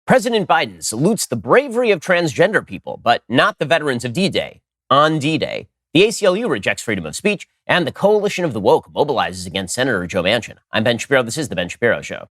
President Biden salutes the bravery of transgender people, but not the veterans of D-Day. On D-Day, the ACLU rejects freedom of speech, and the coalition of the woke mobilizes against Senator Joe Manchin. I'm Ben Shapiro. This is The Ben Shapiro Show.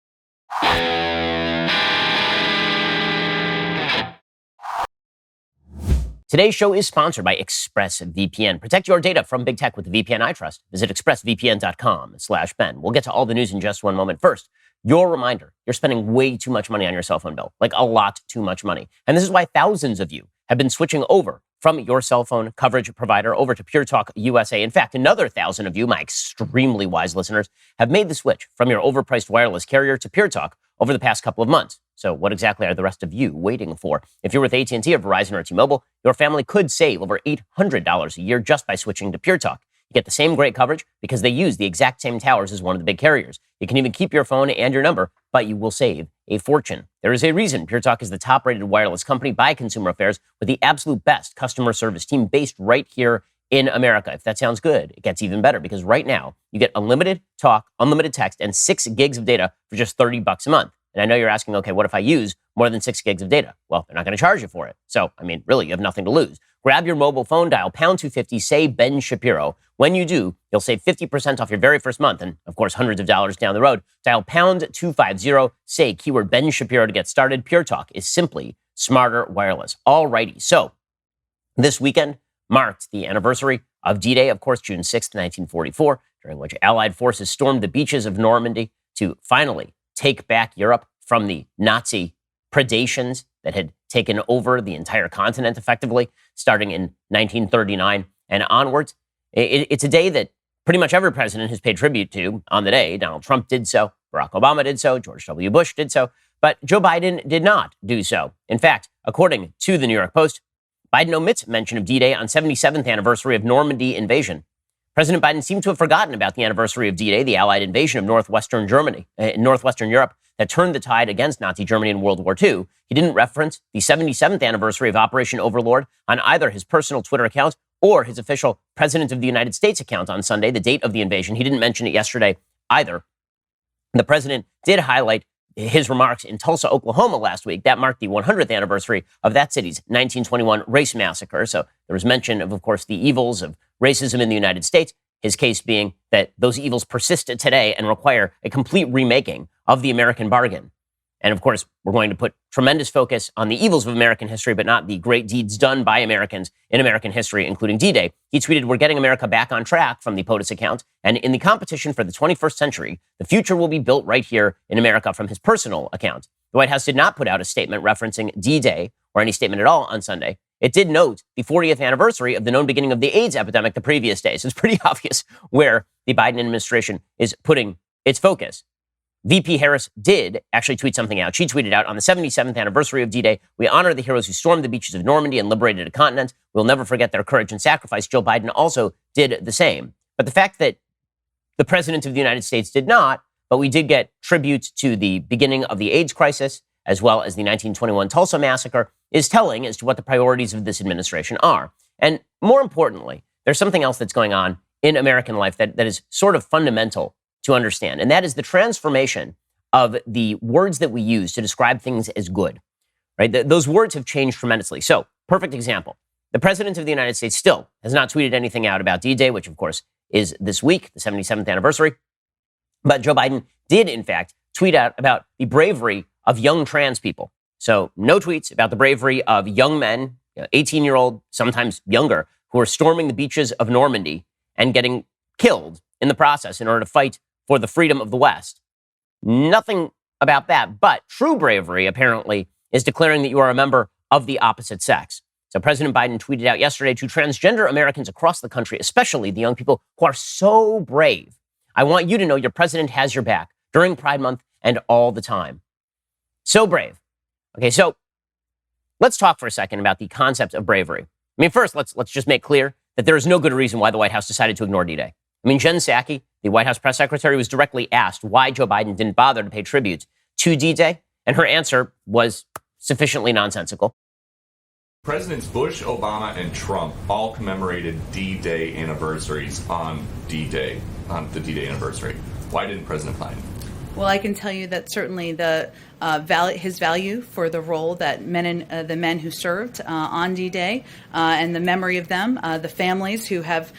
Today's show is sponsored by ExpressVPN. Protect your data from big tech with the VPN I trust. Visit expressvpn.com/Ben. We'll get to all the news in just one moment. First, your reminder, you're spending way too much money on your cell phone bill, like a lot too much money. And this is why thousands of you have been switching over from your cell phone coverage provider over to Pure Talk USA. In fact, another 1,000 of you, my extremely wise listeners, have made the switch from your overpriced wireless carrier to Pure Talk over the past couple of months. So what exactly are the rest of you waiting for? If you're with AT&T or Verizon or T-Mobile, your family could save over $800 a year just by switching to Pure Talk. You get the same great coverage because they use the exact same towers as one of the big carriers. You can even keep your phone and your number, but you will save a fortune. There is a reason Pure Talk is the top-rated wireless company by Consumer Affairs with the absolute best customer service team based right here in America. If that sounds good, it gets even better because right now you get unlimited talk, unlimited text, and 6 gigs of data for just $30 a month. And I know you're asking, okay, what if I use more than 6 gigs of data? Well, they're not going to charge you for it. So, really, you have nothing to lose. Grab your mobile phone, dial pound 250, say Ben Shapiro. When you do, you'll save 50% off your very first month. And of course, hundreds of dollars down the road. Dial pound 250, say keyword Ben Shapiro to get started. Pure Talk is simply smarter wireless. Alrighty. So this weekend marked the anniversary of D-Day, of course, June 6th, 1944, during which Allied forces stormed the beaches of Normandy to finally take back Europe from the Nazi predations that had taken over the entire continent effectively, starting in 1939 and onwards. It's a day that pretty much every president has paid tribute to on the day. Donald Trump did so, Barack Obama did so, George W. Bush did so, but Joe Biden did not do so. In fact, according to the New York Post, Biden omits mention of D-Day on 77th anniversary of Normandy invasion. President Biden seemed to have forgotten about the anniversary of D-Day, the Allied invasion of northwestern Europe that turned the tide against Nazi Germany in World War II. He didn't reference the 77th anniversary of Operation Overlord on either his personal Twitter account or his official President of the United States account on Sunday, the date of the invasion. He didn't mention it yesterday either. The president did highlight his remarks in Tulsa, Oklahoma last week. That marked the 100th anniversary of that city's 1921 race massacre. So there was mention of course, the evils of racism in the United States, his case being that those evils persist today and require a complete remaking of the American bargain. And of course, we're going to put tremendous focus on the evils of American history, but not the great deeds done by Americans in American history, including D-Day. He tweeted, "We're getting America back on track," from the POTUS account. And in the competition for the 21st century, the future will be built right here in America, from his personal account. The White House did not put out a statement referencing D-Day or any statement at all on Sunday. It did note the 40th anniversary of the known beginning of the AIDS epidemic the previous day. So it's pretty obvious where the Biden administration is putting its focus. VP Harris did actually tweet something out. She tweeted out, "On the 77th anniversary of D-Day, we honor the heroes who stormed the beaches of Normandy and liberated a continent. We'll never forget their courage and sacrifice." Joe Biden also did the same. But the fact that the president of the United States did not, but we did get tributes to the beginning of the AIDS crisis, as well as the 1921 Tulsa massacre, is telling as to what the priorities of this administration are. And more importantly, there's something else that's going on in American life that is sort of fundamental to understand, and that is the transformation of the words that we use to describe things as good, right? Those words have changed tremendously. So, perfect example. The president of the United States still has not tweeted anything out about D-Day, which of course is this week, the 77th anniversary. But Joe Biden did, in fact, tweet out about the bravery of young trans people. So no tweets about the bravery of young men, 18-year-old, sometimes younger, who are storming the beaches of Normandy and getting killed in the process in order to fight for the freedom of the West. Nothing about that. But true bravery, apparently, is declaring that you are a member of the opposite sex. So President Biden tweeted out yesterday to transgender Americans across the country, especially the young people who are so brave. "I want you to know your president has your back during Pride Month and all the time." So brave. Okay, so let's talk for a second about the concept of bravery. First, let's just make clear that there is no good reason why the White House decided to ignore D-Day. Jen Psaki, the White House press secretary, was directly asked why Joe Biden didn't bother to pay tribute to D-Day, and her answer was sufficiently nonsensical. Presidents Bush, Obama, and Trump all commemorated D-Day anniversaries on D-Day, on the D-Day anniversary. Why didn't President Biden? Well, I can tell you that certainly his value for the role that the men who served on D-Day and the memory of them, the families who have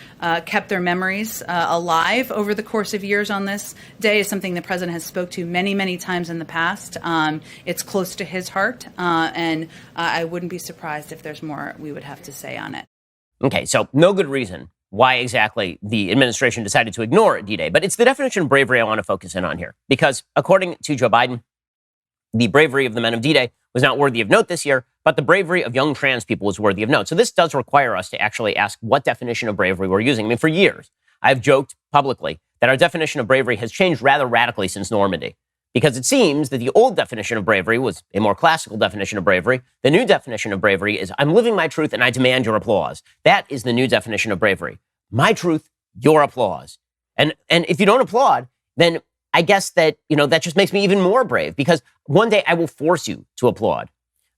kept their memories alive over the course of years on this day is something the president has spoke to many, many times in the past. It's close to his heart, and I wouldn't be surprised if there's more we would have to say on it. Okay, so no good reason why exactly the administration decided to ignore D-Day. But it's the definition of bravery I want to focus in on here. Because according to Joe Biden, the bravery of the men of D-Day was not worthy of note this year, but the bravery of young trans people was worthy of note. So this does require us to actually ask what definition of bravery we're using. I mean, for years, I've joked publicly that our definition of bravery has changed rather radically since Normandy. Because it seems that the old definition of bravery was a more classical definition of bravery. The new definition of bravery is, I'm living my truth and I demand your applause. That is the new definition of bravery. My truth, your applause. And if you don't applaud, then I guess that, that just makes me even more brave, because one day I will force you to applaud.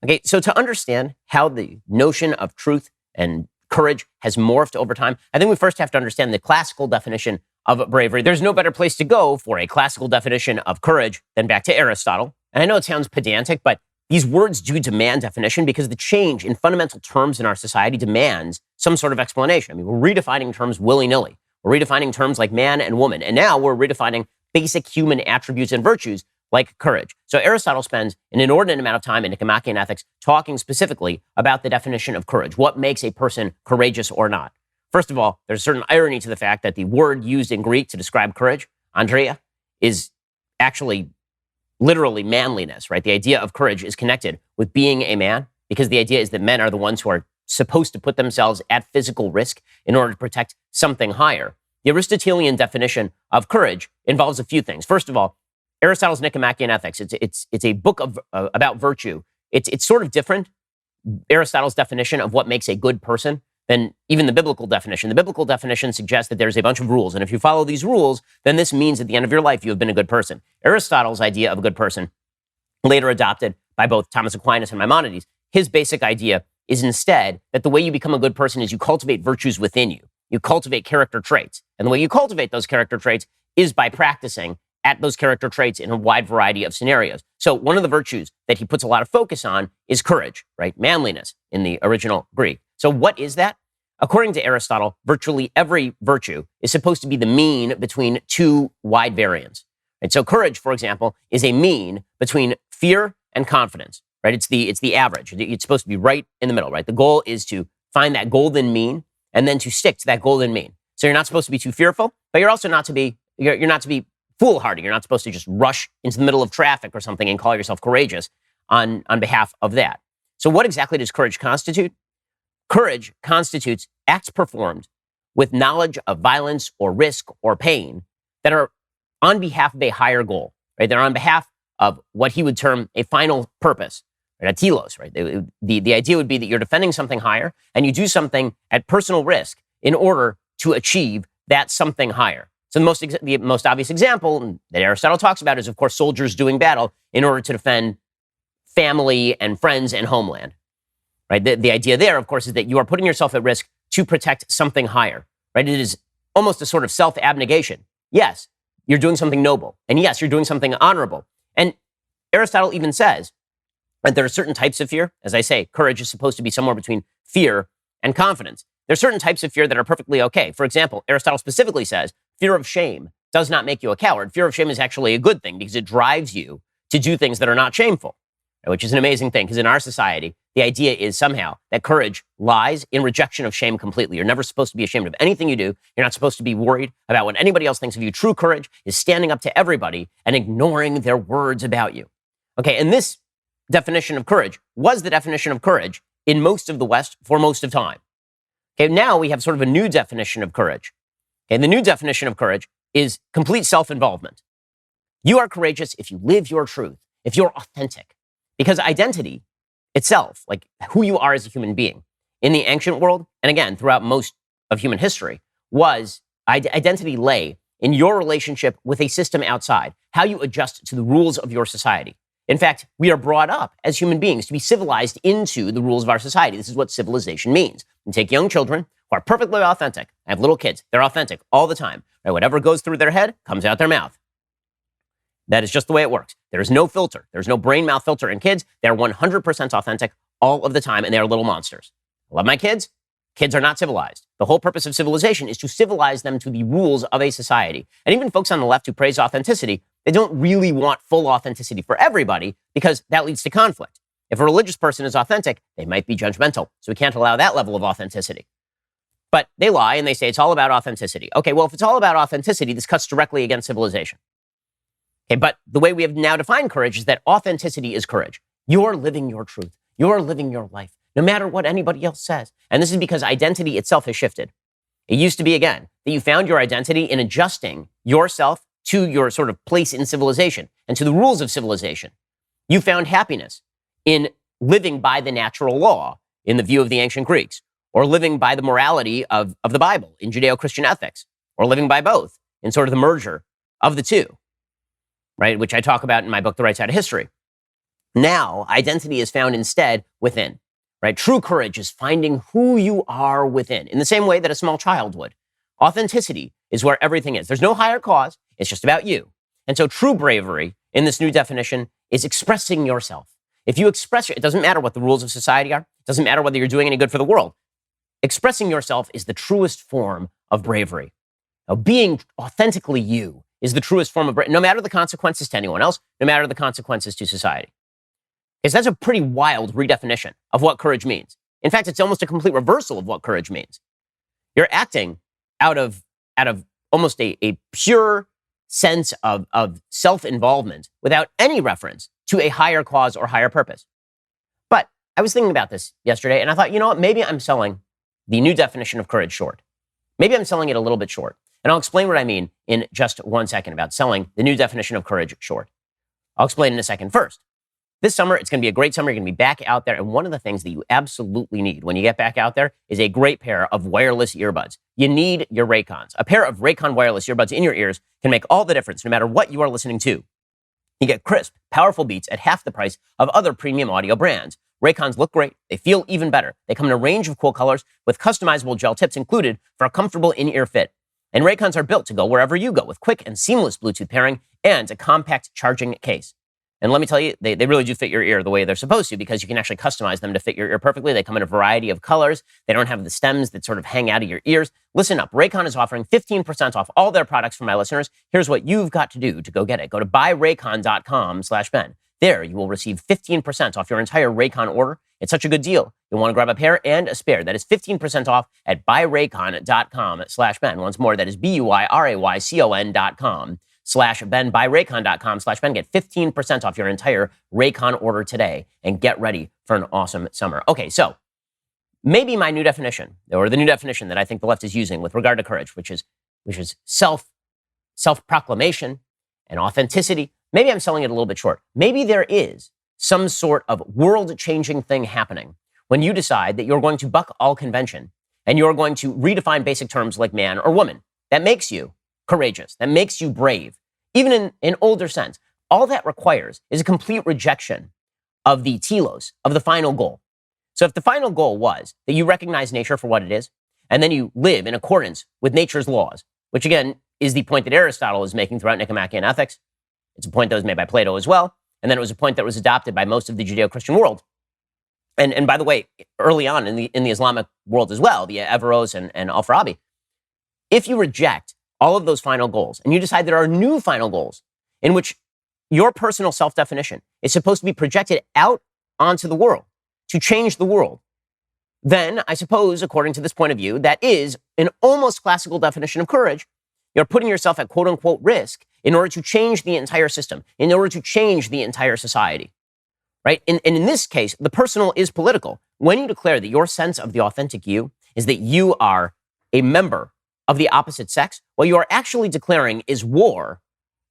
Okay, so to understand how the notion of truth and courage has morphed over time, I think we first have to understand the classical definition of bravery. There's no better place to go for a classical definition of courage than back to Aristotle. And I know it sounds pedantic, but these words do demand definition, because the change in fundamental terms in our society demands some sort of explanation. I mean, we're redefining terms willy-nilly. We're redefining terms like man and woman. And now we're redefining basic human attributes and virtues like courage. So Aristotle spends an inordinate amount of time in Nicomachean Ethics talking specifically about the definition of courage. What makes a person courageous or not? First of all, there's a certain irony to the fact that the word used in Greek to describe courage, andrea, is actually literally manliness, right? The idea of courage is connected with being a man, because the idea is that men are the ones who are supposed to put themselves at physical risk in order to protect something higher. The Aristotelian definition of courage involves a few things. First of all, Aristotle's Nicomachean Ethics, it's a book about virtue. It's sort of different, Aristotle's definition of what makes a good person, than even the biblical definition. The biblical definition suggests that there's a bunch of rules, and if you follow these rules, then this means at the end of your life you have been a good person. Aristotle's idea of a good person, later adopted by both Thomas Aquinas and Maimonides, his basic idea is instead that the way you become a good person is you cultivate virtues within you. You cultivate character traits. And the way you cultivate those character traits is by practicing at those character traits in a wide variety of scenarios. So one of the virtues that he puts a lot of focus on is courage, right? Manliness in the original Greek. So what is that? According to Aristotle, virtually every virtue is supposed to be the mean between two wide variants. And so courage, for example, is a mean between fear and confidence, right? It's the average. It's supposed to be right in the middle, right? The goal is to find that golden mean and then to stick to that golden mean. So you're not supposed to be too fearful, but you're also not to be foolhardy. You're not supposed to just rush into the middle of traffic or something and call yourself courageous on behalf of that. So what exactly does courage constitute? Courage constitutes acts performed with knowledge of violence or risk or pain that are on behalf of a higher goal, right? They're on behalf of what he would term a final purpose, right? A telos, right? The idea would be that you're defending something higher and you do something at personal risk in order to achieve that something higher. So the most obvious example that Aristotle talks about is, of course, soldiers doing battle in order to defend family and friends and homeland. Right? The idea there, of course, is that you are putting yourself at risk to protect something higher, right? It is almost a sort of self-abnegation. Yes, you're doing something noble. And yes, you're doing something honorable. And Aristotle even says that there are certain types of fear. As I say, courage is supposed to be somewhere between fear and confidence. There are certain types of fear that are perfectly okay. For example, Aristotle specifically says fear of shame does not make you a coward. Fear of shame is actually a good thing because it drives you to do things that are not shameful, which is an amazing thing, because in our society, the idea is somehow that courage lies in rejection of shame completely. You're never supposed to be ashamed of anything you do. You're not supposed to be worried about what anybody else thinks of you. True courage is standing up to everybody and ignoring their words about you. Okay, and this definition of courage was the definition of courage in most of the West for most of time. Okay, now we have sort of a new definition of courage. Okay, and the new definition of courage is complete self-involvement. You are courageous if you live your truth, if you're authentic. Because identity itself, like who you are as a human being, in the ancient world, and again, throughout most of human history, was identity lay in your relationship with a system outside, how you adjust to the rules of your society. In fact, we are brought up as human beings to be civilized into the rules of our society. This is what civilization means. You take young children who are perfectly authentic. I have little kids. They're authentic all the time. Right? Whatever goes through their head comes out their mouth. That is just the way it works. There is no filter. There's no brain mouth filter in kids. They're 100% authentic all of the time, and they are little monsters. I love my kids. Kids are not civilized. The whole purpose of civilization is to civilize them to the rules of a society. And even folks on the left who praise authenticity, they don't really want full authenticity for everybody because that leads to conflict. If a religious person is authentic, they might be judgmental. So we can't allow that level of authenticity. But they lie and they say it's all about authenticity. Okay, well, if it's all about authenticity, this cuts directly against civilization. Okay, but the way we have now defined courage is that authenticity is courage. You're living your truth. You're living your life, no matter what anybody else says. And this is because identity itself has shifted. It used to be, again, that you found your identity in adjusting yourself to your sort of place in civilization and to the rules of civilization. You found happiness in living by the natural law in the view of the ancient Greeks, or living by the morality of the Bible in Judeo-Christian ethics, or living by both in sort of the merger of the two, right? Which I talk about in my book, The Right Side of History. Now, identity is found instead within, right? True courage is finding who you are within in the same way that a small child would. Authenticity is where everything is. There's no higher cause. It's just about you. And so true bravery in this new definition is expressing yourself. If you express it doesn't matter what the rules of society are. It doesn't matter whether you're doing any good for the world. Expressing yourself is the truest form of bravery. Now, being authentically you is the truest form of bravery, no matter the consequences to anyone else, no matter the consequences to society. Because that's a pretty wild redefinition of what courage means. In fact, it's almost a complete reversal of what courage means. You're acting out of almost a pure sense of self-involvement without any reference to a higher cause or higher purpose. But I was thinking about this yesterday, and I thought, you know what, maybe I'm selling the new definition of courage short. Maybe I'm selling it a little bit short. And I'll explain what I mean in just 1 second about selling the new definition of courage short. I'll explain in a second. First, this summer, it's going to be a great summer. You're going to be back out there. And one of the things that you absolutely need when you get back out there is a great pair of wireless earbuds. You need your Raycons. A pair of Raycon wireless earbuds in your ears can make all the difference no matter what you are listening to. You get crisp, powerful beats at half the price of other premium audio brands. Raycons look great. They feel even better. They come in a range of cool colors with customizable gel tips included for a comfortable in-ear fit. And Raycons are built to go wherever you go with quick and seamless Bluetooth pairing and a compact charging case. And let me tell you, they really do fit your ear the way they're supposed to because you can actually customize them to fit your ear perfectly. They come in a variety of colors. They don't have the stems that sort of hang out of your ears. Listen up. Raycon is offering 15% off all their products for my listeners. Here's what you've got to do to go get it. Go to buyraycon.com/Ben. There, you will receive 15% off your entire Raycon order. It's such a good deal. You'll want to grab a pair and a spare. That is 15% off at buyraycon.com/Ben. Once more, that is BUYRAYCON.com/Ben. Buyraycon.com/Ben. Get 15% off your entire Raycon order today and get ready for an awesome summer. Okay, so maybe my new definition, or the new definition that I think the left is using with regard to courage, which is self-proclamation and authenticity. Maybe I'm selling it a little bit short. Maybe there is some sort of world-changing thing happening when you decide that you're going to buck all convention and you're going to redefine basic terms like man or woman. That makes you courageous. That makes you brave. Even in an older sense, all that requires is a complete rejection of the telos, of the final goal. So if the final goal was that you recognize nature for what it is, and then you live in accordance with nature's laws, which again is the point that Aristotle is making throughout Nicomachean Ethics. It's a point that was made by Plato as well. And then it was a point that was adopted by most of the Judeo-Christian world. And by the way, early on in the Islamic world as well, the Averroes and Al-Farabi, if you reject all of those final goals and you decide there are new final goals in which your personal self-definition is supposed to be projected out onto the world to change the world, then I suppose, according to this point of view, that is an almost classical definition of courage. You're putting yourself at quote-unquote risk in order to change the entire system, in order to change the entire society, right? And in this case, the personal is political. When you declare that your sense of the authentic you is that you are a member of the opposite sex, what you are actually declaring is war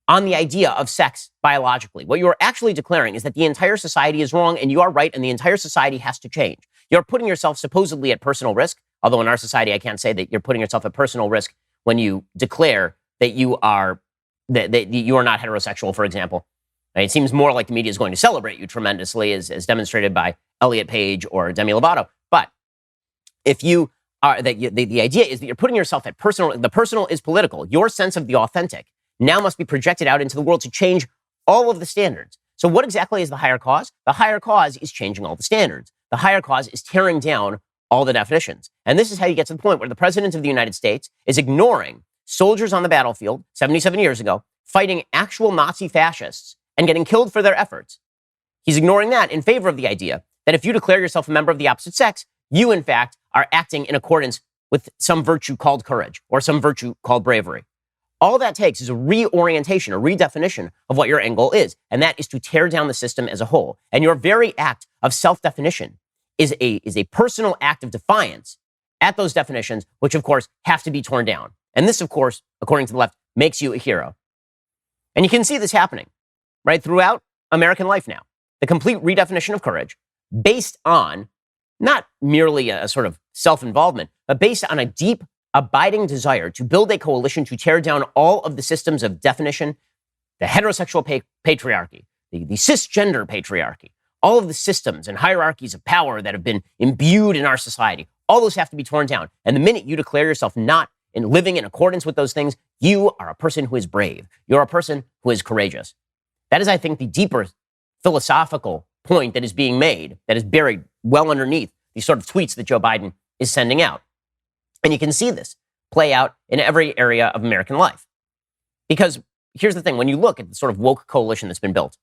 on the idea of sex biologically. What you are actually declaring is that the entire society is wrong and you are right and the entire society has to change. You're putting yourself supposedly at personal risk, although in our society I can't say that you're putting yourself at personal risk when you declare that you are that you are not heterosexual, for example. It seems more like the media is going to celebrate you tremendously, as demonstrated by Elliot Page or Demi Lovato. But if you are, the idea is that you're putting yourself at personal, the personal is political. Your sense of the authentic now must be projected out into the world to change all of the standards. So what exactly is the higher cause? The higher cause is changing all the standards. The higher cause is tearing down all the definitions. And this is how you get to the point where the President of the United States is ignoring soldiers on the battlefield 77 years ago, fighting actual Nazi fascists and getting killed for their efforts. He's ignoring that in favor of the idea that if you declare yourself a member of the opposite sex, you, in fact, are acting in accordance with some virtue called courage or some virtue called bravery. All that takes is a reorientation, a redefinition of what your end goal is, and that is to tear down the system as a whole. And your very act of self-definition is a personal act of defiance at those definitions, which, of course, have to be torn down. And this, of course, according to the left, makes you a hero. And you can see this happening, right, throughout American life now. The complete redefinition of courage based on not merely a sort of self-involvement, but based on a deep, abiding desire to build a coalition to tear down all of the systems of definition, the heterosexual patriarchy, the cisgender patriarchy, all of the systems and hierarchies of power that have been imbued in our society. All those have to be torn down. And the minute you declare yourself not in living in accordance with those things, you are a person who is brave. You're a person who is courageous. That is, I think, the deeper philosophical point that is being made, that is buried well underneath these sort of tweets that Joe Biden is sending out. And you can see this play out in every area of American life. Because here's the thing, when you look at the sort of woke coalition that's been built,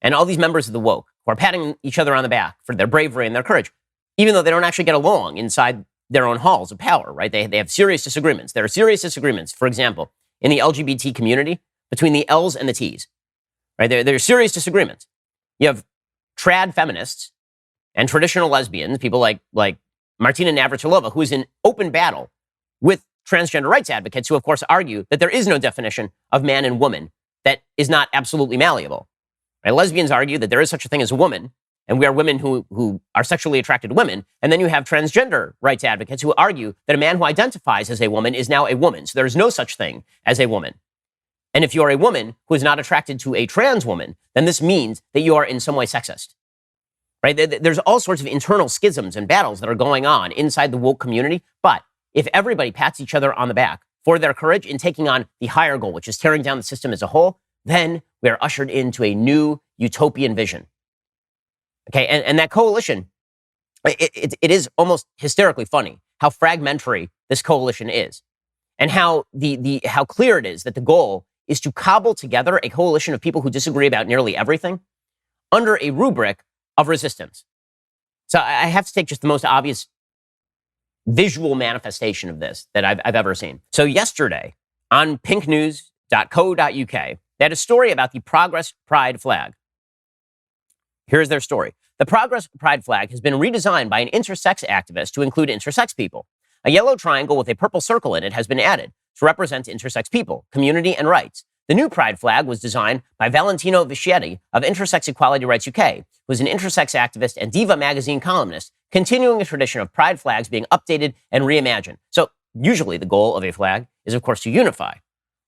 and all these members of the woke who are patting each other on the back for their bravery and their courage, even though they don't actually get along inside their own halls of power, right? They have serious disagreements. There are serious disagreements, for example, in the LGBT community between the L's and the T's, right? There are serious disagreements. You have trad feminists and traditional lesbians, people like Martina Navratilova, who is in open battle with transgender rights advocates who, of course, argue that there is no definition of man and woman that is not absolutely malleable. Right? Lesbians argue that there is such a thing as a woman, and we are women who are sexually attracted to women. And then you have transgender rights advocates who argue that a man who identifies as a woman is now a woman. So there is no such thing as a woman. And if you are a woman who is not attracted to a trans woman, then this means that you are in some way sexist. Right? There's all sorts of internal schisms and battles that are going on inside the woke community. But if everybody pats each other on the back for their courage in taking on the higher goal, which is tearing down the system as a whole, then we are ushered into a new utopian vision. Okay, and that coalition, it is almost hysterically funny how fragmentary this coalition is, and how how clear it is that the goal is to cobble together a coalition of people who disagree about nearly everything under a rubric of resistance. So I have to take just the most obvious visual manifestation of this that I've ever seen. So yesterday on pinknews.co.uk, they had a story about the Progress Pride flag. Here's their story. The Progress Pride flag has been redesigned by an intersex activist to include intersex people. A yellow triangle with a purple circle in it has been added to represent intersex people, community, and rights. The new Pride flag was designed by Valentino Vischetti of Intersex Equality Rights UK, who is an intersex activist and Diva magazine columnist, continuing a tradition of Pride flags being updated and reimagined. So usually the goal of a flag is, of course, to unify,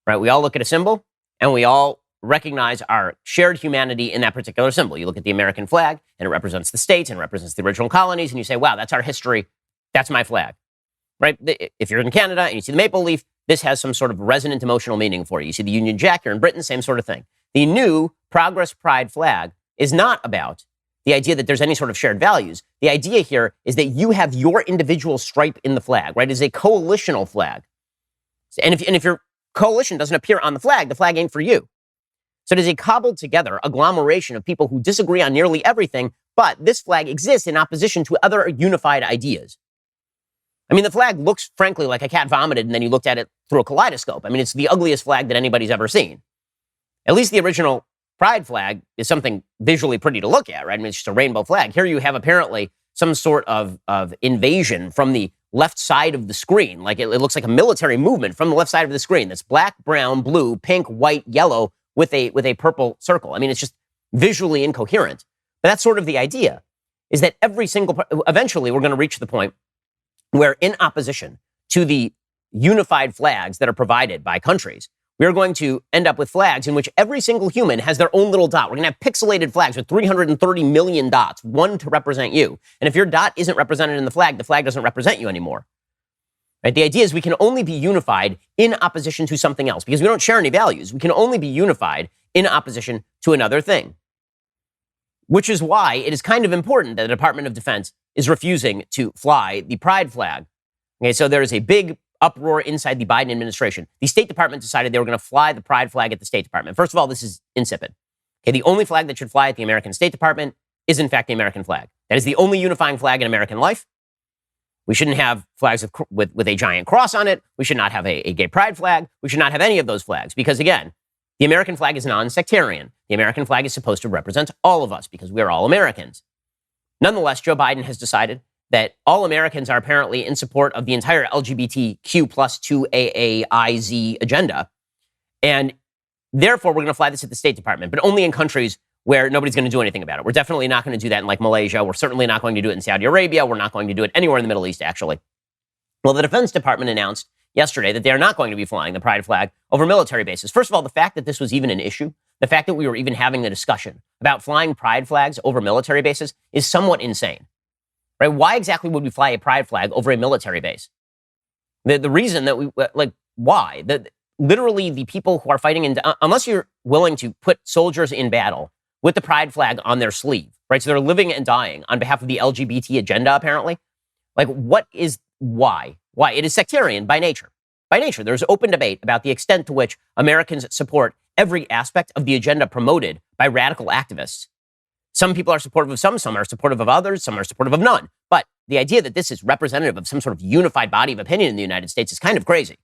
right? We all look at a symbol and we all recognize our shared humanity in that particular symbol. You look at the American flag and it represents the states and it represents the original colonies, and you say, wow, that's our history. That's my flag, right? If you're in Canada and you see the maple leaf, this has some sort of resonant emotional meaning for you. You see the Union Jack, you're in Britain, same sort of thing. The new Progress Pride flag is not about the idea that there's any sort of shared values. The idea here is that you have your individual stripe in the flag, right? It's a coalitional flag. And if your coalition doesn't appear on the flag ain't for you. So it is a cobbled together agglomeration of people who disagree on nearly everything, but this flag exists in opposition to other unified ideas. I mean, the flag looks, frankly, like a cat vomited and then you looked at it through a kaleidoscope. I mean, it's the ugliest flag that anybody's ever seen. At least the original Pride flag is something visually pretty to look at, right? I mean, it's just a rainbow flag. Here you have apparently some sort of invasion from the left side of the screen. Like it looks like a military movement from the left side of the screen. That's black, brown, blue, pink, white, yellow with a purple circle. I mean, it's just visually incoherent. But that's sort of the idea, is that eventually we're going to reach the point where, in opposition to the unified flags that are provided by countries, we are going to end up with flags in which every single human has their own little dot. We're going to have pixelated flags with 330 million dots, one to represent you. And if your dot isn't represented in the flag doesn't represent you anymore. Right? The idea is we can only be unified in opposition to something else because we don't share any values. We can only be unified in opposition to another thing. Which is why it is kind of important that the Department of Defense is refusing to fly the pride flag. Okay, so there is a big uproar inside the Biden administration. The State Department decided they were going to fly the pride flag at the State Department. First of all, this is insipid. Okay, the only flag that should fly at the American State Department is, in fact, the American flag. That is the only unifying flag in American life. We shouldn't have flags with a giant cross on it. We should not have a gay pride flag. We should not have any of those flags because, again, the American flag is non-sectarian. The American flag is supposed to represent all of us because we are all Americans. Nonetheless, Joe Biden has decided that all Americans are apparently in support of the entire LGBTQ plus 2AAIZ agenda. And therefore, we're going to fly this at the State Department, but only in countries where nobody's going to do anything about it. We're definitely not going to do that in like Malaysia. We're certainly not going to do it in Saudi Arabia. We're not going to do it anywhere in the Middle East, actually. Well, the Defense Department announced yesterday that they are not going to be flying the pride flag over military bases. First of all, the fact that this was even an issue, the fact that we were even having the discussion about flying pride flags over military bases is somewhat insane. Right? Why exactly would we fly a pride flag over a military base? The reason that we, like, why? Literally, the people who are fighting, unless you're willing to put soldiers in battle with the pride flag on their sleeve, right? So they're living and dying on behalf of the LGBT agenda, apparently. Like, why? Why? It is sectarian by nature. By nature, there's open debate about the extent to which Americans support every aspect of the agenda promoted by radical activists. Some people are supportive of some are supportive of others, some are supportive of none. But the idea that this is representative of some sort of unified body of opinion in the United States is kind of crazy.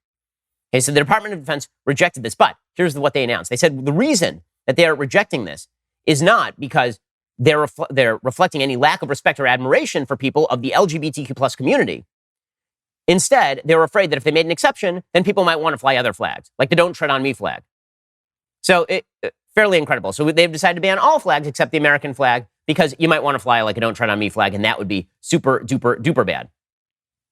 Okay, so the Department of Defense rejected this, but here's what they announced. They said the reason that they are rejecting this is not because they're reflecting any lack of respect or admiration for people of the LGBTQ plus community. Instead, they were afraid that if they made an exception, then people might want to fly other flags, like the Don't Tread on Me flag. So fairly incredible. So they've decided to ban all flags except the American flag because you might want to fly like a Don't Tread on Me flag, and that would be super duper duper bad.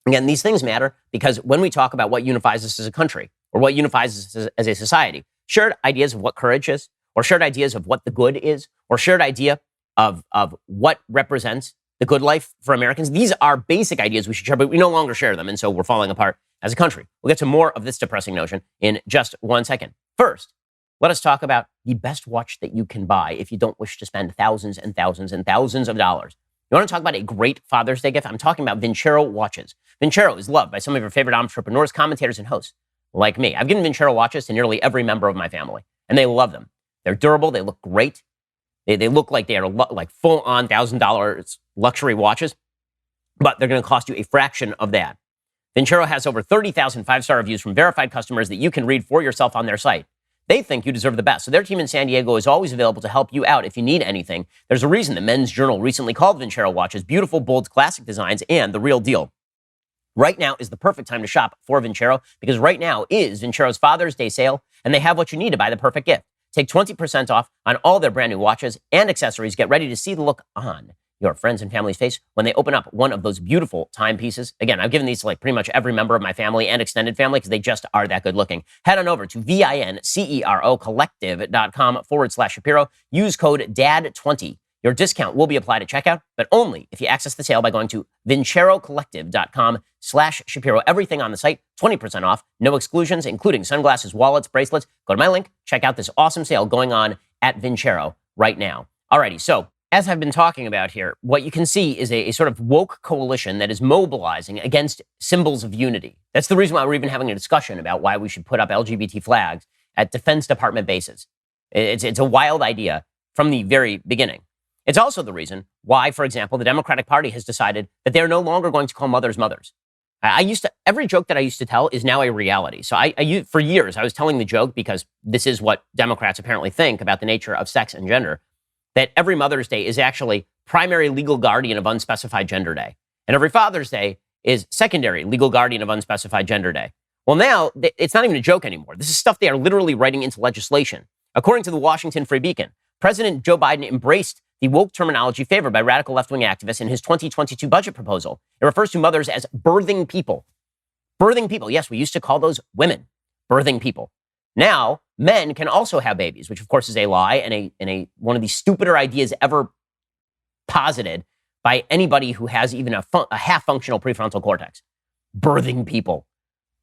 Again, these things matter because when we talk about what unifies us as a country or what unifies us as a society, shared ideas of what courage is, or shared ideas of what the good is, or shared idea of what represents the good life for Americans, these are basic ideas we should share, but we no longer share them, and so we're falling apart as a country. We'll get to more of this depressing notion in just 1 second. First, let us talk about the best watch that you can buy if you don't wish to spend thousands and thousands and thousands of dollars. You want to talk about a great Father's Day gift? I'm talking about Vincero watches. Vincero is loved by some of your favorite entrepreneurs, commentators, and hosts like me. I've given Vincero watches to nearly every member of my family, and they love them. They're durable. They look great. They look like they are like full-on $1,000 luxury watches, but they're going to cost you a fraction of that. Vincero has over 30,000 five-star reviews from verified customers that you can read for yourself on their site. They think you deserve the best, so their team in San Diego is always available to help you out if you need anything. There's a reason the Men's Journal recently called Vincero watches beautiful, bold, classic designs and the real deal. Right now is the perfect time to shop for Vincero because right now is Vincero's Father's Day sale, and they have what you need to buy the perfect gift. Take 20% off on all their brand new watches and accessories. Get ready to see the look on your friends and family's face when they open up one of those beautiful timepieces. Again, I've given these to like pretty much every member of my family and extended family because they just are that good looking. Head on over to VINCERO collective.com/Shapiro. Use code DAD20. Your discount will be applied at checkout, but only if you access the sale by going to VinceroCollective.com/Shapiro. Everything on the site, 20% off, no exclusions, including sunglasses, wallets, bracelets. Go to my link, check out this awesome sale going on at Vincero right now. Alrighty, so as I've been talking about here, what you can see is a sort of woke coalition that is mobilizing against symbols of unity. That's the reason why we're even having a discussion about why we should put up LGBT flags at Defense Department bases. It's a wild idea from the very beginning. It's also the reason why, for example, the Democratic Party has decided that they're no longer going to call mothers mothers. Every joke that I used to tell is now a reality. So for years, I was telling the joke because this is what Democrats apparently think about the nature of sex and gender, that every Mother's Day is actually primary legal guardian of unspecified gender day. And every Father's Day is secondary legal guardian of unspecified gender day. Well, now it's not even a joke anymore. This is stuff they are literally writing into legislation. According to the Washington Free Beacon, President Joe Biden embraced the woke terminology favored by radical left-wing activists in his 2022 budget proposal. It refers to mothers as birthing people. Birthing people. Yes, we used to call those women birthing people. Now, men can also have babies, which of course is a lie and a one of the stupider ideas ever posited by anybody who has even a half-functional prefrontal cortex. Birthing people.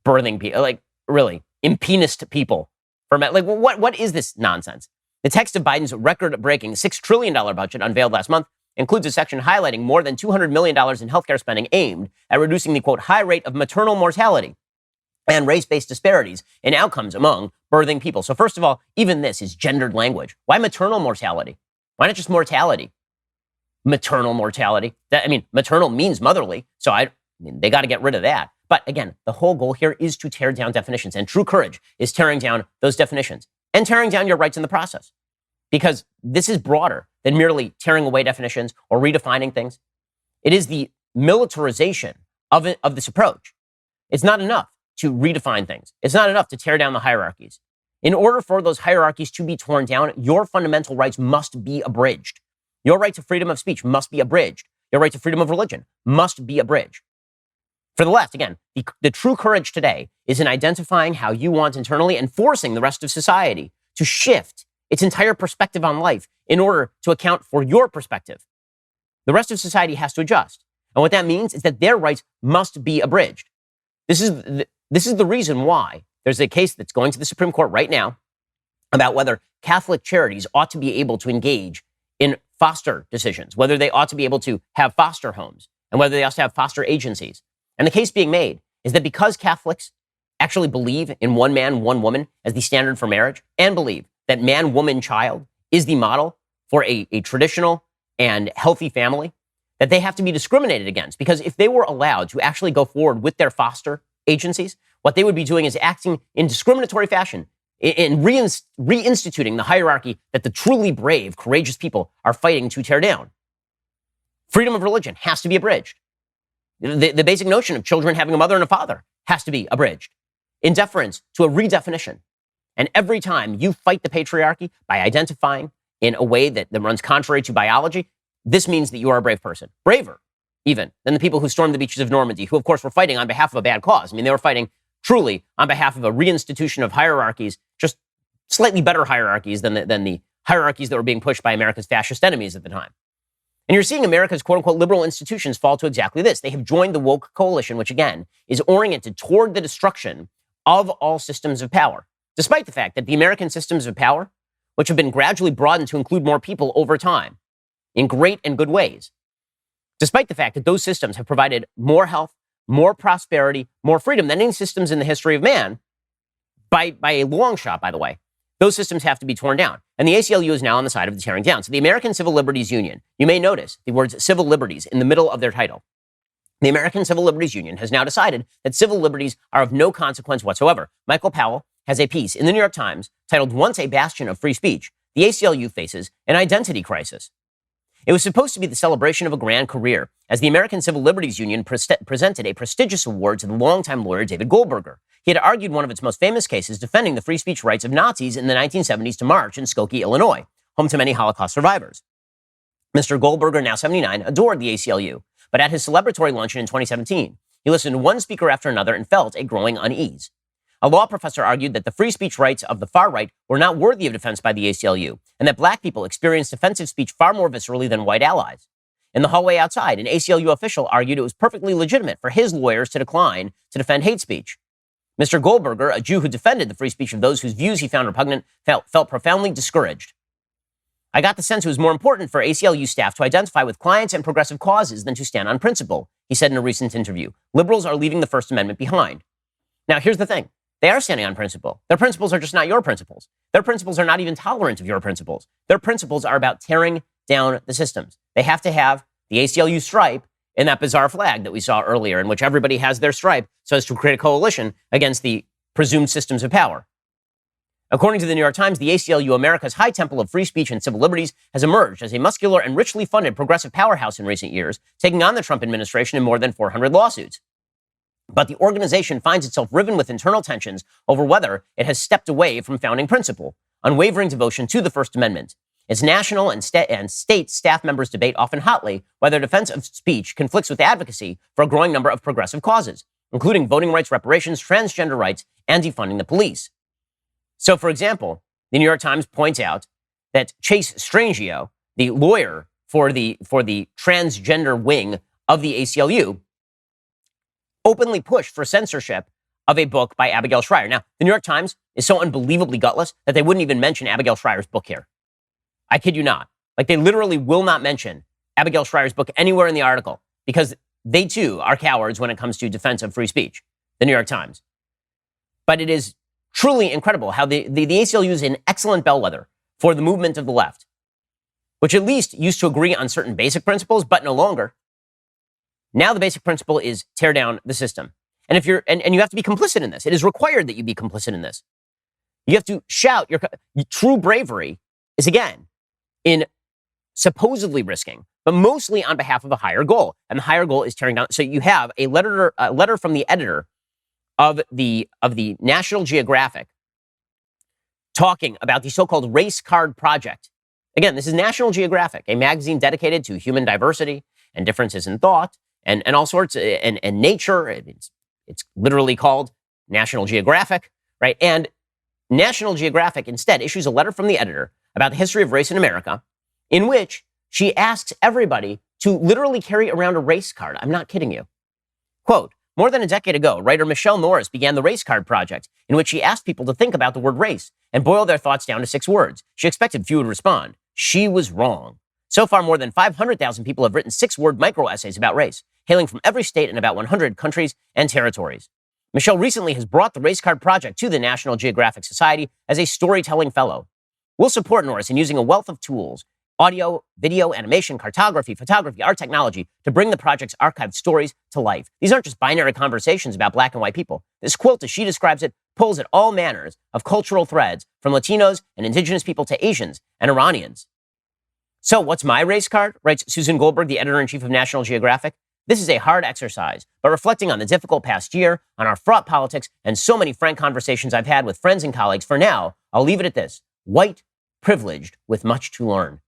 Birthing people. Like, really, impenis people. For men. Like, what is this nonsense? The text of Biden's record-breaking $6 trillion budget unveiled last month includes a section highlighting more than $200 million in healthcare spending aimed at reducing the, quote, high rate of maternal mortality and race-based disparities in outcomes among birthing people. So first of all, even this is gendered language. Why maternal mortality? Why not just mortality? Maternal mortality. Maternal means motherly, so they got to get rid of that. But again, the whole goal here is to tear down definitions, and true courage is tearing down those definitions and tearing down your rights in the process. Because this is broader than merely tearing away definitions or redefining things. It is the militarization of this approach. It's not enough to redefine things. It's not enough to tear down the hierarchies. In order for those hierarchies to be torn down, your fundamental rights must be abridged. Your right to freedom of speech must be abridged. Your right to freedom of religion must be abridged. For the left, again, the true courage today is in identifying how you want internally and forcing the rest of society to shift its entire perspective on life in order to account for your perspective. The rest of society has to adjust. And what that means is that their rights must be abridged. This is the reason why there's a case that's going to the Supreme Court right now about whether Catholic charities ought to be able to engage in foster decisions, whether they ought to be able to have foster homes, and whether they also have foster agencies. And the case being made is that because Catholics actually believe in one man, one woman as the standard for marriage, and believe that man, woman, child is the model for a traditional and healthy family, that they have to be discriminated against. Because if they were allowed to actually go forward with their foster agencies, what they would be doing is acting in discriminatory fashion, in reinstituting the hierarchy that the truly brave, courageous people are fighting to tear down. Freedom of religion has to be abridged. The basic notion of children having a mother and a father has to be abridged in deference to a redefinition. And every time you fight the patriarchy by identifying in a way that runs contrary to biology, this means that you are a brave person. Braver, even, than the people who stormed the beaches of Normandy, who, of course, were fighting on behalf of a bad cause. They were fighting truly on behalf of a reinstitution of hierarchies, just slightly better hierarchies than the hierarchies that were being pushed by America's fascist enemies at the time. And you're seeing America's quote-unquote liberal institutions fall to exactly this. They have joined the woke coalition, which, again, is oriented toward the destruction of all systems of power, despite the fact that the American systems of power, which have been gradually broadened to include more people over time, in great and good ways, despite the fact that those systems have provided more health, more prosperity, more freedom than any systems in the history of man, by a long shot, by the way, those systems have to be torn down. And the ACLU is now on the side of the tearing down. So the American Civil Liberties Union, you may notice the words civil liberties in the middle of their title. The American Civil Liberties Union has now decided that civil liberties are of no consequence whatsoever. Michael Powell has a piece in the New York Times titled "Once a Bastion of Free Speech, the ACLU Faces an Identity Crisis." It was supposed to be the celebration of a grand career, as the American Civil Liberties Union presented a prestigious award to the longtime lawyer David Goldberger. He had argued one of its most famous cases defending the free speech rights of Nazis in the 1970s to march in Skokie, Illinois, home to many Holocaust survivors. Mr. Goldberger, now 79, adored the ACLU, but at his celebratory luncheon in 2017, he listened to one speaker after another and felt a growing unease. A law professor argued that the free speech rights of the far right were not worthy of defense by the ACLU, and that black people experienced offensive speech far more viscerally than white allies. In the hallway outside, an ACLU official argued it was perfectly legitimate for his lawyers to decline to defend hate speech. Mr. Goldberger, a Jew who defended the free speech of those whose views he found repugnant, felt profoundly discouraged. I got the sense it was more important for ACLU staff to identify with clients and progressive causes than to stand on principle, he said in a recent interview. Liberals are leaving the First Amendment behind. Now, here's the thing. They are standing on principle. Their principles are just not your principles. Their principles are not even tolerant of your principles. Their principles are about tearing down the systems. They have to have the ACLU stripe in that bizarre flag that we saw earlier, in which everybody has their stripe so as to create a coalition against the presumed systems of power. According to the New York Times, the ACLU, America's high temple of free speech and civil liberties, has emerged as a muscular and richly funded progressive powerhouse in recent years, taking on the Trump administration in more than 400 lawsuits. But the organization finds itself riven with internal tensions over whether it has stepped away from founding principle, unwavering devotion to the First Amendment. Its national and state staff members debate often hotly whether defense of speech conflicts with advocacy for a growing number of progressive causes, including voting rights, reparations, transgender rights, and defunding the police. So, for example, the New York Times points out that Chase Strangio, the lawyer for the transgender wing of the ACLU, openly pushed for censorship of a book by Abigail Shrier. Now, the New York Times is so unbelievably gutless that they wouldn't even mention Abigail Shrier's book here. I kid you not. Like, they literally will not mention Abigail Shrier's book anywhere in the article because they too are cowards when it comes to defense of free speech, the New York Times. But it is truly incredible how the ACLU is an excellent bellwether for the movement of the left, which at least used to agree on certain basic principles, but no longer. Now the basic principle is tear down the system. And if you're, and you have to be complicit in this. It is required that you be complicit in this. You have to shout your true bravery is, again, in supposedly risking, but mostly on behalf of a higher goal. And the higher goal is tearing down. So you have a letter from the editor of the National Geographic talking about the so-called race card project. Again, this is National Geographic, a magazine dedicated to human diversity and differences in thought and all sorts, and nature. It's literally called National Geographic, right? And National Geographic instead issues a letter from the editor about the history of race in America, in which she asks everybody to literally carry around a race card. I'm not kidding you. Quote, more than a decade ago, writer Michelle Norris began the Race Card Project, in which she asked people to think about the word race and boil their thoughts down to 6 words. She expected few would respond. She was wrong. So far, more than 500,000 people have written 6-word micro-essays about race, hailing from every state in about 100 countries and territories. Michelle recently has brought the Race Card Project to the National Geographic Society as a storytelling fellow. We'll support Norris in using a wealth of tools, audio, video, animation, cartography, photography, art technology, to bring the project's archived stories to life. These aren't just binary conversations about black and white people. This quilt, as she describes it, pulls at all manners of cultural threads, from Latinos and indigenous people to Asians and Iranians. So what's my race card? Writes Susan Goldberg, the editor-in-chief of National Geographic. This is a hard exercise, but reflecting on the difficult past year, on our fraught politics, and so many frank conversations I've had with friends and colleagues, for now, I'll leave it at this: white, privileged, with much to learn.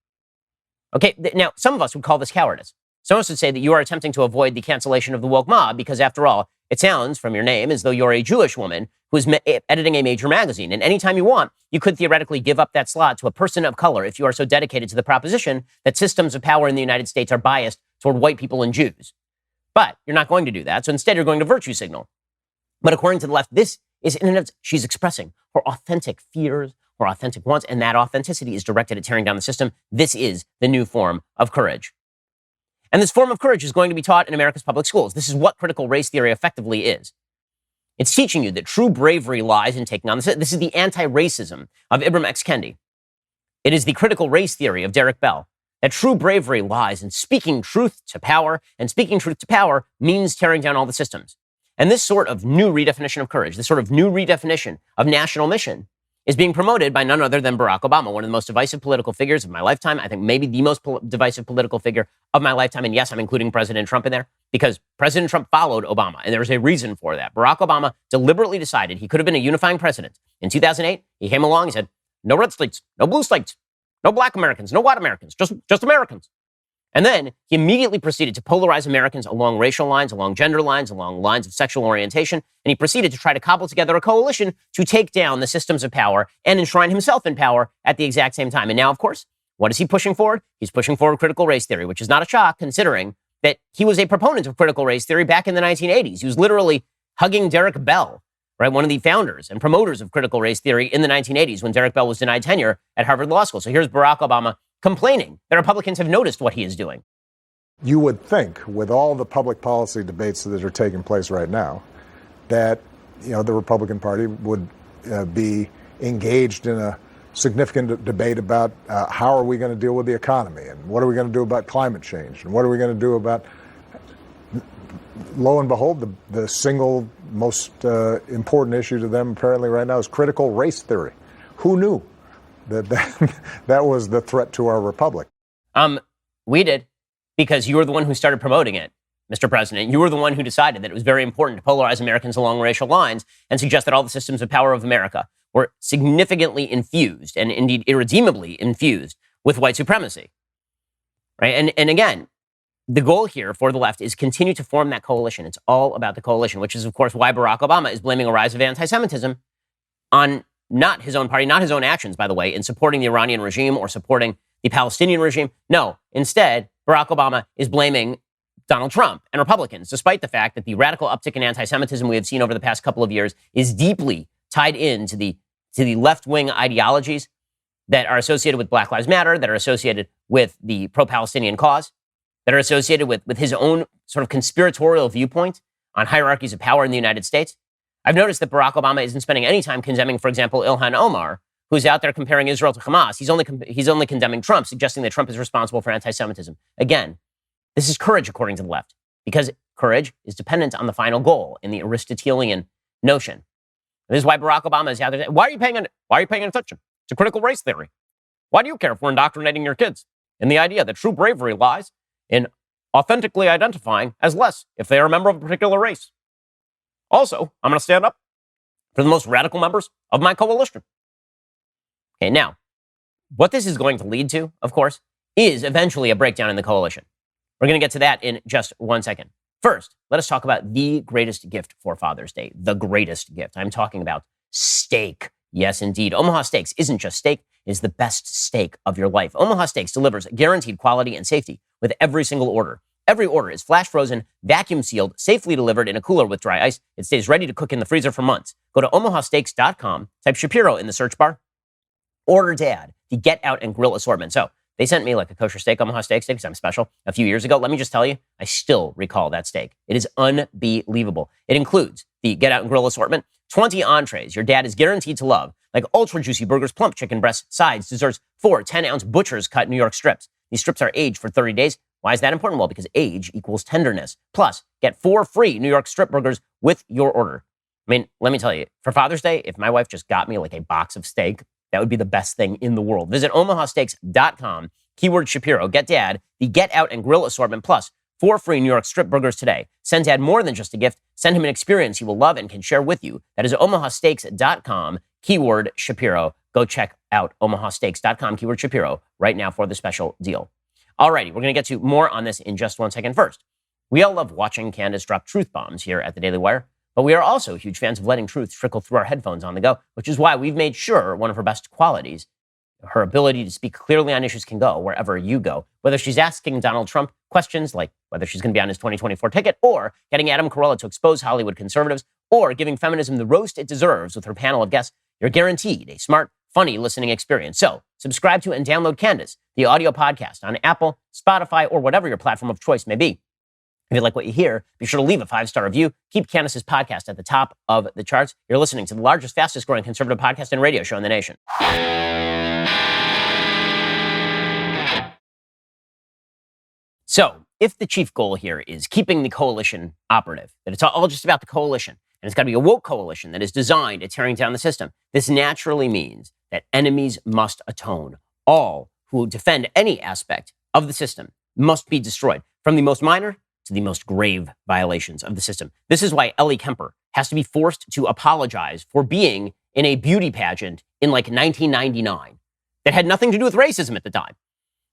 Okay, now, some of us would call this cowardice. Some of us would say that you are attempting to avoid the cancellation of the woke mob because, after all, it sounds from your name as though you're a Jewish woman who is editing a major magazine. And anytime you want, you could theoretically give up that slot to a person of color if you are so dedicated to the proposition that systems of power in the United States are biased toward white people and Jews. But you're not going to do that, so instead you're going to virtue signal. But according to the left, this is, she's expressing her authentic fears, her authentic wants, and that authenticity is directed at tearing down the system. This is the new form of courage. And this form of courage is going to be taught in America's public schools. This is what critical race theory effectively is. It's teaching you that true bravery lies in taking on the system. This is the anti-racism of Ibram X. Kendi. It is the critical race theory of Derek Bell. That true bravery lies in speaking truth to power, and speaking truth to power means tearing down all the systems. And this sort of new redefinition of courage, this sort of new redefinition of national mission, is being promoted by none other than Barack Obama, one of the most divisive political figures of my lifetime. I think maybe the most divisive political figure of my lifetime. And yes, I'm including President Trump in there because President Trump followed Obama. And there's a reason for that. Barack Obama deliberately decided he could have been a unifying president. In 2008, he came along, he said, no red states, no blue states, no black Americans, no white Americans, just Americans. And then he immediately proceeded to polarize Americans along racial lines, along gender lines, along lines of sexual orientation. And he proceeded to try to cobble together a coalition to take down the systems of power and enshrine himself in power at the exact same time. And now, of course, what is he pushing forward? He's pushing forward critical race theory, which is not a shock considering that he was a proponent of critical race theory back in the 1980s. He was literally hugging Derek Bell, right? One of the founders and promoters of critical race theory in the 1980s when Derek Bell was denied tenure at Harvard Law School. So here's Barack Obama complaining that Republicans have noticed what he is doing. You would think, with all the public policy debates that are taking place right now, that the Republican Party would be engaged in a significant debate about how are we going to deal with the economy and what are we going to do about climate change and what are we going to do about, lo and behold, the single most important issue to them apparently right now is critical race theory. Who knew that was the threat to our republic? We did, because you were the one who started promoting it, Mr. President. You were the one who decided that it was very important to polarize Americans along racial lines and suggest that all the systems of power of America were significantly infused and indeed irredeemably infused with white supremacy. Right? And again, the goal here for the left is continue to form that coalition. It's all about the coalition, which is, of course, why Barack Obama is blaming a rise of anti-Semitism on not his own party, not his own actions, by the way, in supporting the Iranian regime or supporting the Palestinian regime. No, instead, Barack Obama is blaming Donald Trump and Republicans, despite the fact that the radical uptick in anti-Semitism we have seen over the past couple of years is deeply tied into the left-wing ideologies that are associated with Black Lives Matter, that are associated with the pro-Palestinian cause, that are associated with his own sort of conspiratorial viewpoint on hierarchies of power in the United States. I've noticed that Barack Obama isn't spending any time condemning, for example, Ilhan Omar, who's out there comparing Israel to Hamas. He's only condemning Trump, suggesting that Trump is responsible for anti-Semitism. Again, this is courage, according to the left, because courage is dependent on the final goal in the Aristotelian notion. This is why Barack Obama is out there. Why are you paying attention to critical race theory? Why do you care if we're indoctrinating your kids in the idea that true bravery lies in authentically identifying as less if they are a member of a particular race? Also, I'm going to stand up for the most radical members of my coalition. Okay, now, what this is going to lead to, of course, is eventually a breakdown in the coalition. We're going to get to that in just 1 second. First, let us talk about the greatest gift for Father's Day. The greatest gift. I'm talking about steak. Yes, indeed. Omaha Steaks isn't just steak. It is the best steak of your life. Omaha Steaks delivers guaranteed quality and safety with every single order. Every order is flash frozen, vacuum sealed, safely delivered in a cooler with dry ice. It stays ready to cook in the freezer for months. Go to omahasteaks.com, type Shapiro in the search bar, order Dad, the Get Out and Grill assortment. So they sent me like a kosher steak, Omaha steak because I'm special, a few years ago. Let me just tell you, I still recall that steak. It is unbelievable. It includes the Get Out and Grill assortment, 20 entrees your dad is guaranteed to love, like ultra juicy burgers, plump chicken breasts, sides, desserts, 4 10-ounce butcher's cut New York strips. These strips are aged for 30 days. Why is that important? Well, because age equals tenderness. Plus, get 4 free New York strip burgers with your order. I mean, let me tell you, for Father's Day, if my wife just got me like a box of steak, that would be the best thing in the world. Visit omahasteaks.com, keyword Shapiro. Get Dad the Get Out and Grill assortment, plus 4 free New York strip burgers today. Send Dad more than just a gift. Send him an experience he will love and can share with you. That is omahasteaks.com, keyword Shapiro. Go check out omahasteaks.com, keyword Shapiro, right now for the special deal. Alrighty, we're going to get to more on this in just 1 second. First, we all love watching Candace drop truth bombs here at the Daily Wire, but we are also huge fans of letting truth trickle through our headphones on the go, which is why we've made sure one of her best qualities, her ability to speak clearly on issues, can go wherever you go. Whether she's asking Donald Trump questions like whether she's going to be on his 2024 ticket, or getting Adam Carolla to expose Hollywood conservatives, or giving feminism the roast it deserves with her panel of guests, you're guaranteed a smart, funny listening experience. So subscribe to and download Candace, the audio podcast, on Apple, Spotify, or whatever your platform of choice may be. If you like what you hear, be sure to leave a 5-star review. Keep Candace's podcast at the top of the charts. You're listening to the largest, fastest growing conservative podcast and radio show in the nation. So, if the chief goal here is keeping the coalition operative, that it's all just about the coalition, and it's got to be a woke coalition that is designed at tearing down the system, this naturally means that enemies must atone. All who defend any aspect of the system must be destroyed, from the most minor to the most grave violations of the system. This is why Ellie Kemper has to be forced to apologize for being in a beauty pageant in like 1999 that had nothing to do with racism at the time.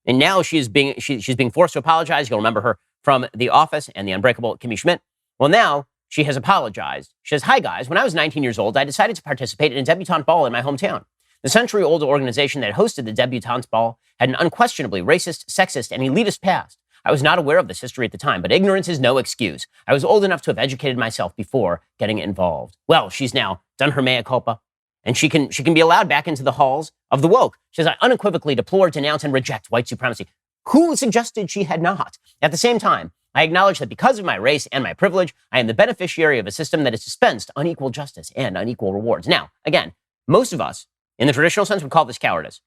And now she's being forced to apologize. You'll remember her from The Office and The Unbreakable Kimmy Schmidt. Well, now she has apologized. She says, "Hi, guys. When I was 19 years old, I decided to participate in a debutante ball in my hometown. The century-old organization that hosted the debutantes ball had an unquestionably racist, sexist, and elitist past. I was not aware of this history at the time, but ignorance is no excuse. I was old enough to have educated myself before getting involved." Well, she's now done her mea culpa, and she can be allowed back into the halls of the woke. She says, "I unequivocally deplore, denounce, and reject white supremacy." Who suggested she had not? At the same time, I acknowledge that because of my race and my privilege, I am the beneficiary of a system that has dispensed unequal justice and unequal rewards. Now, again, most of us, in the traditional sense, would call this cowardice,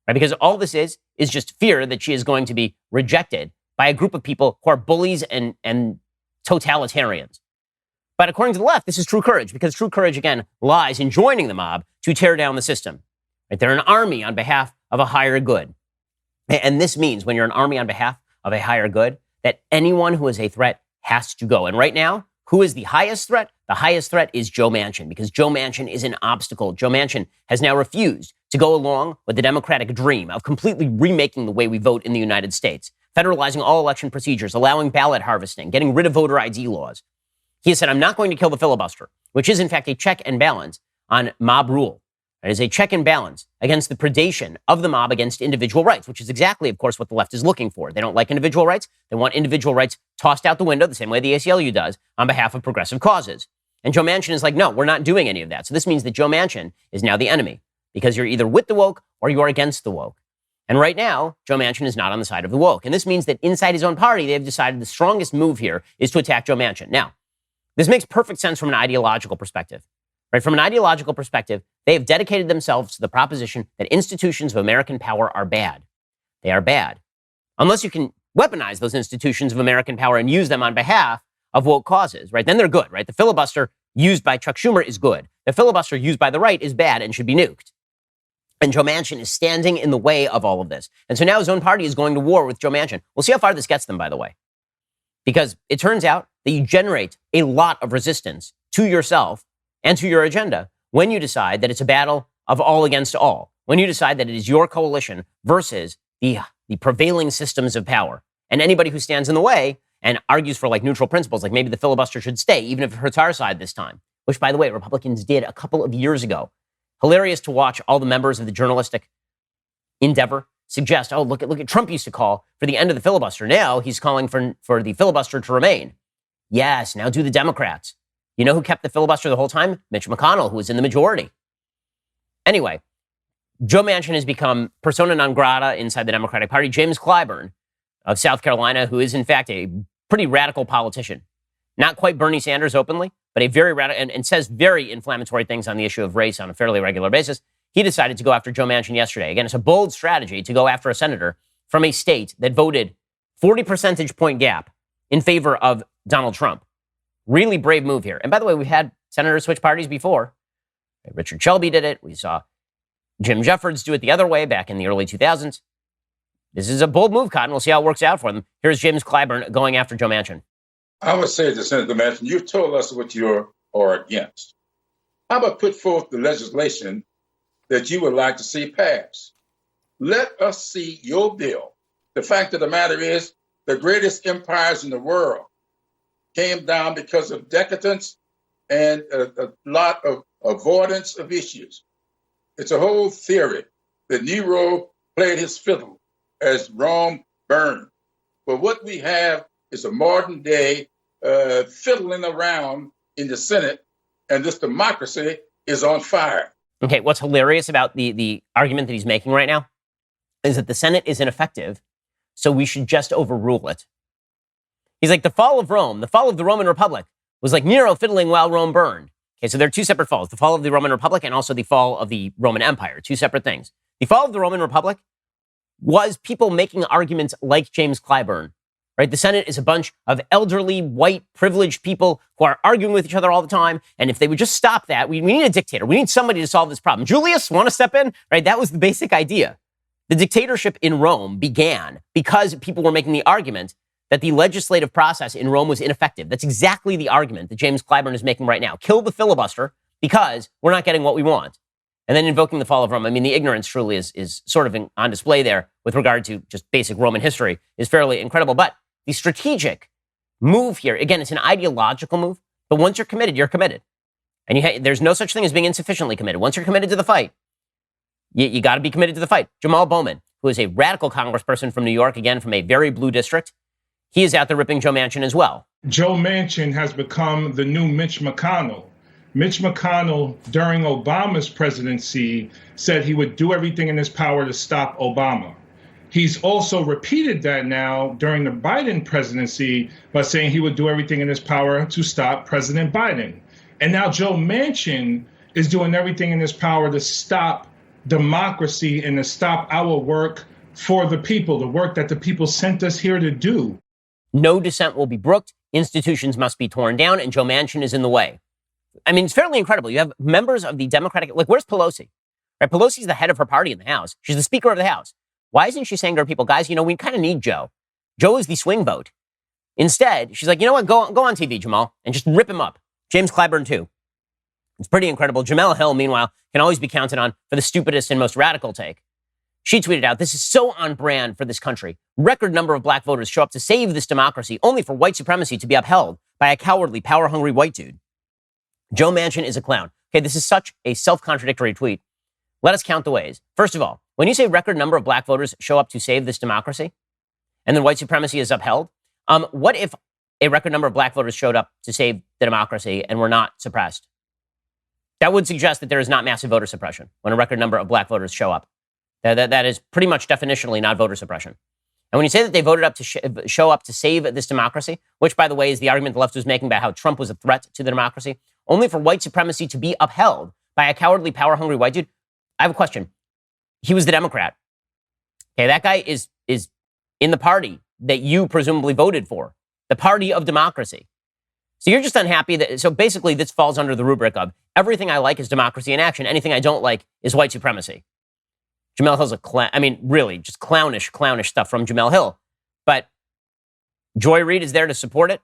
right? Because all this is just fear that she is going to be rejected by a group of people who are bullies and totalitarians. But according to the left, this is true courage, because true courage, again, lies in joining the mob to tear down the system. Right? They're an army on behalf of a higher good. And this means, when you're an army on behalf of a higher good, that anyone who is a threat has to go. And right now, who is the highest threat? The highest threat is Joe Manchin, because Joe Manchin is an obstacle. Joe Manchin has now refused to go along with the Democratic dream of completely remaking the way we vote in the United States, federalizing all election procedures, allowing ballot harvesting, getting rid of voter ID laws. He has said, "I'm not going to kill the filibuster," which is, in fact, a check and balance on mob rule. It is a check and balance against the predation of the mob against individual rights, which is exactly, of course, what the left is looking for. They don't like individual rights. They want individual rights tossed out the window the same way the ACLU does on behalf of progressive causes. And Joe Manchin is like, no, we're not doing any of that. So this means that Joe Manchin is now the enemy, because you're either with the woke or you are against the woke. And right now, Joe Manchin is not on the side of the woke. And this means that inside his own party, they've decided the strongest move here is to attack Joe Manchin. Now, this makes perfect sense from an ideological perspective. Right? From an ideological perspective, they have dedicated themselves to the proposition that institutions of American power are bad. They are bad. Unless you can weaponize those institutions of American power and use them on behalf of woke causes, right? Then they're good, right? The filibuster used by Chuck Schumer is good. The filibuster used by the right is bad and should be nuked. And Joe Manchin is standing in the way of all of this. And so now his own party is going to war with Joe Manchin. We'll see how far this gets them, by the way. Because it turns out that you generate a lot of resistance to yourself and to your agenda when you decide that it's a battle of all against all. When you decide that it is your coalition versus the prevailing systems of power. And anybody who stands in the way and argues for like neutral principles, like maybe the filibuster should stay, even if it hurts our side this time, which, by the way, Republicans did a couple of years ago. Hilarious to watch all the members of the journalistic endeavor suggest, oh, look at Trump used to call for the end of the filibuster. Now he's calling for the filibuster to remain. Yes, now do the Democrats. You know who kept the filibuster the whole time? Mitch McConnell, who was in the majority. Anyway, Joe Manchin has become persona non grata inside the Democratic Party. James Clyburn of South Carolina, who is in fact a pretty radical politician. Not quite Bernie Sanders openly, but a very radical and says very inflammatory things on the issue of race on a fairly regular basis. He decided to go after Joe Manchin yesterday. Again, it's a bold strategy to go after a senator from a state that voted 40 percentage point gap in favor of Donald Trump. Really brave move here. And by the way, we've had senators switch parties before. Richard Shelby did it. We saw Jim Jeffords do it the other way back in the early 2000s. This is a bold move, Cotton. We'll see how it works out for them. Here's James Clyburn going after Joe Manchin. I would say to Senator Manchin, you've told us what you are against. How about put forth the legislation that you would like to see passed? Let us see your bill. The fact of the matter is, the greatest empires in the world came down because of decadence and a lot of avoidance of issues. It's a whole theory that Nero played his fiddle as Rome burned. But what we have is a modern day fiddling around in the Senate, and this democracy is on fire. Okay, what's hilarious about the argument that he's making right now is that the Senate is ineffective, so we should just overrule it. He's like, the fall of Rome, the fall of the Roman Republic was like Nero fiddling while Rome burned. Okay, so there are two separate falls, the fall of the Roman Republic and also the fall of the Roman Empire, two separate things. The fall of the Roman Republic was people making arguments like James Clyburn, right? The Senate is a bunch of elderly, white, privileged people who are arguing with each other all the time. And if they would just stop that, we need a dictator. We need somebody to solve this problem. Julius, want to step in? Right? That was the basic idea. The dictatorship in Rome began because people were making the argument that the legislative process in Rome was ineffective. That's exactly the argument that James Clyburn is making right now. Kill the filibuster because we're not getting what we want. And then invoking the fall of Rome. I mean, the ignorance truly is sort of on display there with regard to just basic Roman history is fairly incredible. But the strategic move here, again, it's an ideological move, but once you're committed, you're committed. And there's no such thing as being insufficiently committed. Once you're committed to the fight, you got to be committed to the fight. Jamal Bowman, who is a radical congressperson from New York, again, from a very blue district, he is out there ripping Joe Manchin as well. Joe Manchin has become the new Mitch McConnell. Mitch McConnell, during Obama's presidency, said he would do everything in his power to stop Obama. He's also repeated that now during the Biden presidency by saying he would do everything in his power to stop President Biden. And now Joe Manchin is doing everything in his power to stop democracy and to stop our work for the people, the work that the people sent us here to do. No dissent will be brooked. Institutions must be torn down, and Joe Manchin is in the way. I mean, it's fairly incredible. You have members of the Democratic, like, where's Pelosi? Right? Pelosi's the head of her party in the House. She's the Speaker of the House. Why isn't she saying to her people, guys, we kind of need Joe. Joe is the swing vote. Instead, she's like, you know what? Go on TV, Jamal, and just rip him up. James Clyburn, too. It's pretty incredible. Jamel Hill, meanwhile, can always be counted on for the stupidest and most radical take. She tweeted out, this is so on brand for this country. Record number of black voters show up to save this democracy, only for white supremacy to be upheld by a cowardly, power-hungry white dude. Joe Manchin is a clown. Okay, this is such a self-contradictory tweet. Let us count the ways. First of all, when you say record number of black voters show up to save this democracy, and then white supremacy is upheld, what if a record number of black voters showed up to save the democracy and were not suppressed? That would suggest that there is not massive voter suppression when a record number of black voters show up. That is pretty much definitionally not voter suppression. And when you say that they voted up to show up to save this democracy, which, by the way, is the argument the left was making about how Trump was a threat to the democracy, only for white supremacy to be upheld by a cowardly, power-hungry white dude, I have a question. He was the Democrat. Okay, that guy is in the party that you presumably voted for, the party of democracy. So you're just unhappy that, so basically this falls under the rubric of everything I like is democracy in action. Anything I don't like is white supremacy. Jamel Hill's really just clownish stuff from Jamel Hill. But Joy Reid is there to support it.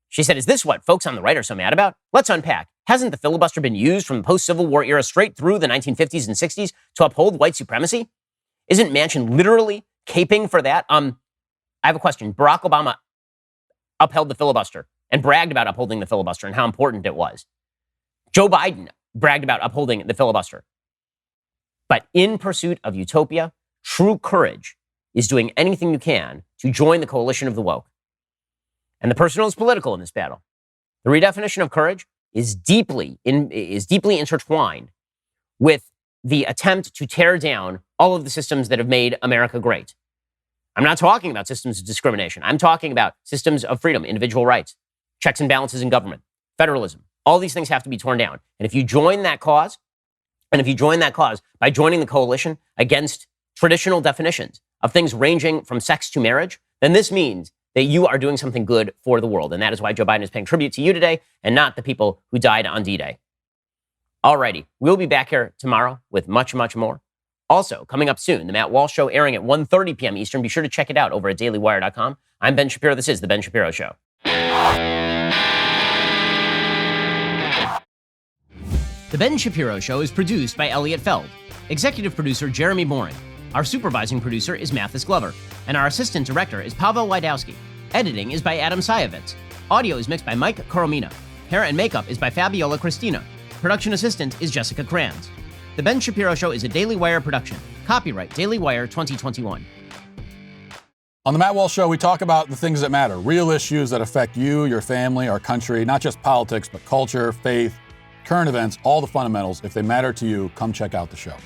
She said, is this what folks on the right are so mad about? Let's unpack. Hasn't the filibuster been used from the post-Civil War era straight through the 1950s and 60s to uphold white supremacy? Isn't Manchin literally caping for that? I have a question. Barack Obama upheld the filibuster and bragged about upholding the filibuster and how important it was. Joe Biden bragged about upholding the filibuster. But in pursuit of utopia, true courage is doing anything you can to join the coalition of the woke. And the personal is political in this battle. The redefinition of courage is deeply intertwined with the attempt to tear down all of the systems that have made America great. I'm not talking about systems of discrimination. I'm talking about systems of freedom, individual rights, checks and balances in government, federalism. All these things have to be torn down. And if you join that cause by joining the coalition against traditional definitions of things ranging from sex to marriage, then this means that you are doing something good for the world. And that is why Joe Biden is paying tribute to you today and not the people who died on D-Day. Alrighty, we'll be back here tomorrow with much, much more. Also, coming up soon, the Matt Walsh Show airing at 1:30 p.m. Eastern. Be sure to check it out over at dailywire.com. I'm Ben Shapiro. This is The Ben Shapiro Show. The Ben Shapiro Show is produced by Elliot Feld, executive producer Jeremy Boring. Our supervising producer is Mathis Glover, and our assistant director is Pavel Wydowski. Editing is by Adam Sayevitz. Audio is mixed by Mike Coromina. Hair and makeup is by Fabiola Cristina. Production assistant is Jessica Kranz. The Ben Shapiro Show is a Daily Wire production. Copyright Daily Wire 2021. On the Matt Walsh Show, we talk about the things that matter, real issues that affect you, your family, our country, not just politics, but culture, faith, current events, all the fundamentals. If they matter to you, come check out the show.